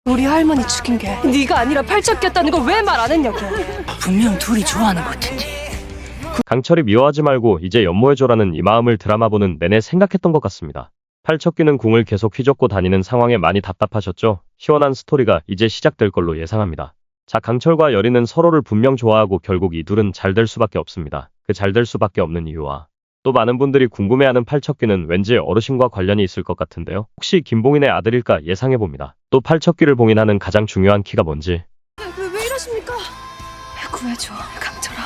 우리 할머니 죽인 게 네가 아니라 팔척기였다는 걸 왜 말 안 했냐고. 분명 둘이 좋아하는 것 같은데. 강철이 미워하지 말고 이제 연모해줘라는 이 마음을 드라마 보는 내내 생각했던 것 같습니다. 팔척기는 궁을 계속 휘젓고 다니는 상황에 많이 답답하셨죠? 시원한 스토리가 이제 시작될 걸로 예상합니다. 자, 강철과 여리는 서로를 분명 좋아하고 결국 이 둘은 잘 될 수밖에 없습니다. 그 잘 될 수밖에 없는 이유와 또 많은 분들이 궁금해하는 팔척기는 왠지 어르신과 관련이 있을 것 같은데요. 혹시 김봉인의 아들일까 예상해봅니다. 또 팔척기를 봉인하는 가장 중요한 키가 뭔지, 왜 이러십니까? 구해줘, 강철아.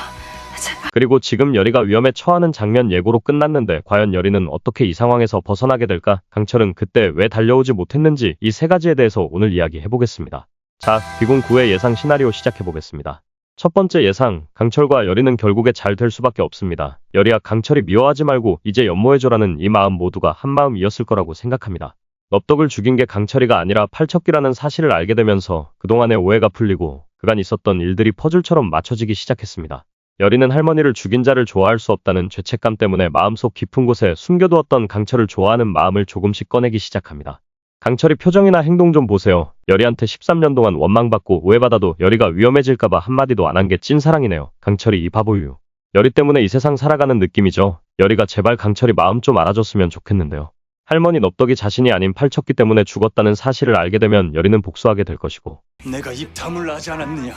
제발. 그리고 지금 여리가 위험에 처하는 장면 예고로 끝났는데 과연 여리는 어떻게 이 상황에서 벗어나게 될까? 강철은 그때 왜 달려오지 못했는지 이 세 가지에 대해서 오늘 이야기해보겠습니다. 자, 귀궁 9회 예상 시나리오 시작해보겠습니다. 첫 번째 예상, 강철과 여리는 결국에 잘 될 수밖에 없습니다. 여리야, 강철이 미워하지 말고 이제 연모해줘라는 이 마음 모두가 한마음이었을 거라고 생각합니다. 넙덕을 죽인 게 강철이가 아니라 팔척기라는 사실을 알게 되면서 그동안의 오해가 풀리고 그간 있었던 일들이 퍼즐처럼 맞춰지기 시작했습니다. 여리는 할머니를 죽인 자를 좋아할 수 없다는 죄책감 때문에 마음속 깊은 곳에 숨겨두었던 강철을 좋아하는 마음을 조금씩 꺼내기 시작합니다. 강철이 표정이나 행동 좀 보세요. 여리한테 13년 동안 원망받고 오해받아도 여리가 위험해질까봐 한마디도 안 한 게 찐사랑이네요. 강철이 이 바보유. 여리 때문에 이 세상 살아가는 느낌이죠. 여리가 제발 강철이 마음 좀 알아줬으면 좋겠는데요. 할머니 넙덕이 자신이 아닌 팔척기 때문에 죽었다는 사실을 알게 되면 여리는 복수하게 될 것이고, 내가 입 다물라 하지 않았느냐?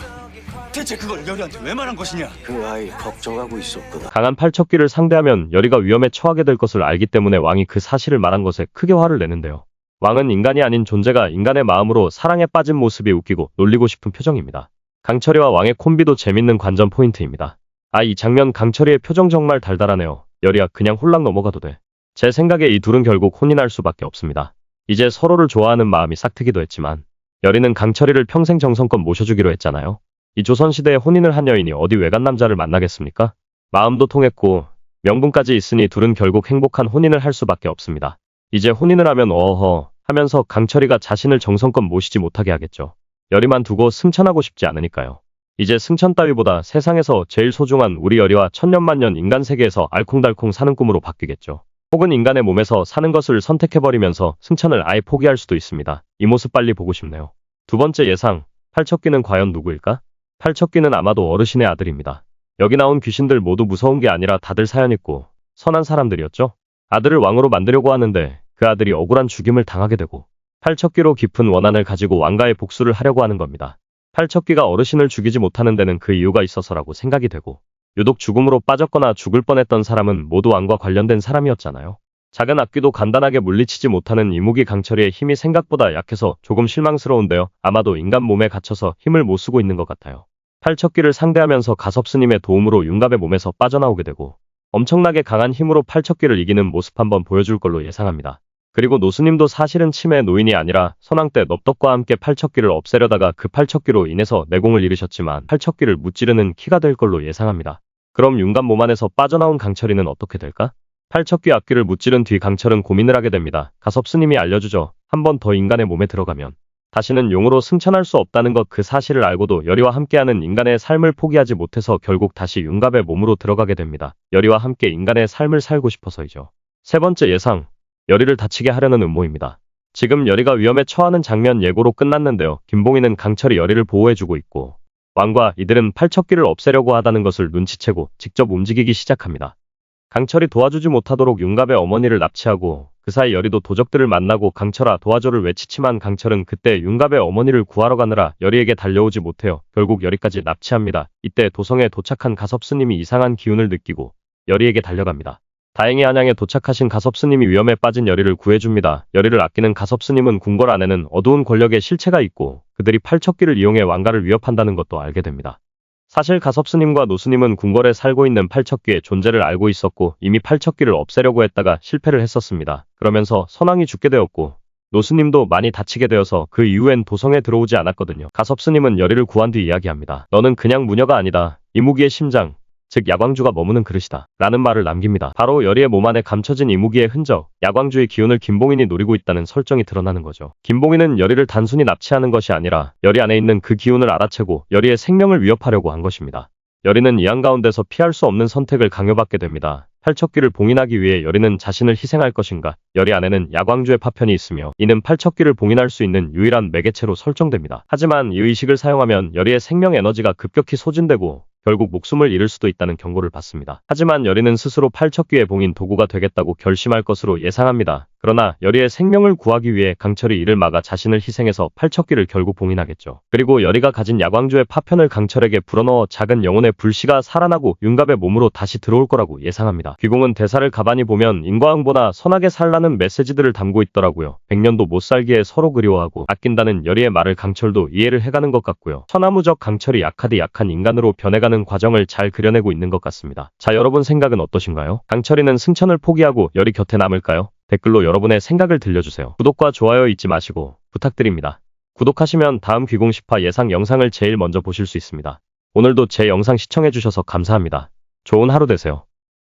대체 그걸 여리한테 왜 말한 것이냐? 그 아이 걱정하고 있었구나. 강한 팔척기를 상대하면 여리가 위험에 처하게 될 것을 알기 때문에 왕이 그 사실을 말한 것에 크게 화를 내는데요. 왕은 인간이 아닌 존재가 인간의 마음으로 사랑에 빠진 모습이 웃기고 놀리고 싶은 표정입니다. 강철이와 왕의 콤비도 재밌는 관전 포인트입니다. 아, 이 장면 강철이의 표정 정말 달달하네요. 여리야, 그냥 홀랑 넘어가도 돼. 제 생각에 이 둘은 결국 혼인할 수밖에 없습니다. 이제 서로를 좋아하는 마음이 싹트기도 했지만 여리는 강철이를 평생 정성껏 모셔주기로 했잖아요. 이 조선시대에 혼인을 한 여인이 어디 외간 남자를 만나겠습니까? 마음도 통했고 명분까지 있으니 둘은 결국 행복한 혼인을 할 수밖에 없습니다. 이제 혼인을 하면 어허 하면서 강철이가 자신을 정성껏 모시지 못하게 하겠죠. 여리만 두고 승천하고 싶지 않으니까요. 이제 승천 따위보다 세상에서 제일 소중한 우리 여리와 천년만년 인간 세계에서 알콩달콩 사는 꿈으로 바뀌겠죠. 혹은 인간의 몸에서 사는 것을 선택해버리면서 승천을 아예 포기할 수도 있습니다. 이 모습 빨리 보고 싶네요. 두 번째 예상, 팔척기는 과연 누구일까? 팔척기는 아마도 어르신의 아들입니다. 여기 나온 귀신들 모두 무서운 게 아니라 다들 사연 있고 선한 사람들이었죠. 아들을 왕으로 만들려고 하는데 그 아들이 억울한 죽임을 당하게 되고 팔척기로 깊은 원한을 가지고 왕가의 복수를 하려고 하는 겁니다. 팔척기가 어르신을 죽이지 못하는 데는 그 이유가 있어서라고 생각이 되고 유독 죽음으로 빠졌거나 죽을 뻔했던 사람은 모두 왕과 관련된 사람이었잖아요. 작은 악귀도 간단하게 물리치지 못하는 이무기 강철이의 힘이 생각보다 약해서 조금 실망스러운데요. 아마도 인간 몸에 갇혀서 힘을 못 쓰고 있는 것 같아요. 팔척기를 상대하면서 가섭스님의 도움으로 융갑의 몸에서 빠져나오게 되고 엄청나게 강한 힘으로 팔척기를 이기는 모습 한번 보여줄 걸로 예상합니다. 그리고 노수님도 사실은 치매의 노인이 아니라 선왕 때 넙덕과 함께 팔척기를 없애려다가 그 팔척기로 인해서 내공을 잃으셨지만 팔척기를 무찌르는 키가 될 걸로 예상합니다. 그럼 융갑 몸 안에서 빠져나온 강철이는 어떻게 될까? 팔척기 악귀를 무찌른 뒤 강철은 고민을 하게 됩니다. 가섭스님이 알려주죠. 한 번 더 인간의 몸에 들어가면 다시는 용으로 승천할 수 없다는 것, 그 사실을 알고도 여리와 함께하는 인간의 삶을 포기하지 못해서 결국 다시 융갑의 몸으로 들어가게 됩니다. 여리와 함께 인간의 삶을 살고 싶어서이죠. 세 번째 예상, 여리를 다치게 하려는 음모입니다. 지금 여리가 위험에 처하는 장면 예고로 끝났는데요. 김봉인은 강철이 여리를 보호해주고 있고 왕과 이들은 팔척기를 없애려고 하다는 것을 눈치채고 직접 움직이기 시작합니다. 강철이 도와주지 못하도록 융갑의 어머니를 납치하고 그 사이 여리도 도적들을 만나고 강철아 도와줘를 외치지만 강철은 그때 융갑의 어머니를 구하러 가느라 여리에게 달려오지 못해요. 결국 여리까지 납치합니다. 이때 도성에 도착한 가섭스님이 이상한 기운을 느끼고 여리에게 달려갑니다. 다행히 한양에 도착하신 가섭스님이 위험에 빠진 여리를 구해줍니다. 여리를 아끼는 가섭스님은 궁궐 안에는 어두운 권력의 실체가 있고 그들이 팔척기를 이용해 왕가를 위협한다는 것도 알게 됩니다. 사실 가섭스님과 노수님은 궁궐에 살고 있는 팔척기의 존재를 알고 있었고 이미 팔척기를 없애려고 했다가 실패를 했었습니다. 그러면서 선왕이 죽게 되었고 노수님도 많이 다치게 되어서 그 이후엔 도성에 들어오지 않았거든요. 가섭스님은 여리를 구한 뒤 이야기합니다. 너는 그냥 무녀가 아니다. 이무기의 심장, 즉 야광주가 머무는 그릇이다 라는 말을 남깁니다. 바로 여리의 몸 안에 감춰진 이무기의 흔적, 야광주의 기운을 김봉인이 노리고 있다는 설정이 드러나는 거죠. 김봉인은 여리를 단순히 납치하는 것이 아니라 여리 안에 있는 그 기운을 알아채고 여리의 생명을 위협하려고 한 것입니다. 열이는 이 한가운데서 피할 수 없는 선택을 강요받게 됩니다. 팔척귀를 봉인하기 위해 열이는 자신을 희생할 것인가? 열이 안에는 야광주의 파편이 있으며 이는 팔척귀를 봉인할 수 있는 유일한 매개체로 설정됩니다. 하지만 이 의식을 사용하면 열이의 생명 에너지가 급격히 소진되고 결국 목숨을 잃을 수도 있다는 경고를 받습니다. 하지만 열이는 스스로 팔척귀의 봉인 도구가 되겠다고 결심할 것으로 예상합니다. 그러나 열이의 생명을 구하기 위해 강철이 이를 막아 자신을 희생해서 팔척귀를 결국 봉인하겠죠. 그리고 열이가 가진 야광주의 파편을 강철에게 불어넣어 작은 영혼의 불씨가 살아나고 윤갑의 몸으로 다시 들어올 거라고 예상합니다. 귀공은 대사를 가만히 보면 인과응보나 선하게 살라는 메시지들을 담고 있더라고요. 100년도 못 살기에 서로 그리워하고 아낀다는 열이의 말을 강철도 이해를 해가는 것 같고요. 천하무적 강철이 약하디 약한 인간으로 변해가는 과정을 잘 그려내고 있는 것 같습니다. 자, 여러분 생각은 어떠신가요? 강철이는 승천을 포기하고 열이 곁에 남을까요? 댓글로 여러분의 생각을 들려주세요. 구독과 좋아요 잊지 마시고 부탁드립니다. 구독하시면 다음 귀공 10화 예상 영상을 제일 먼저 보실 수 있습니다. 오늘도 제 영상 시청해주셔서 감사합니다. 좋은 하루 되세요.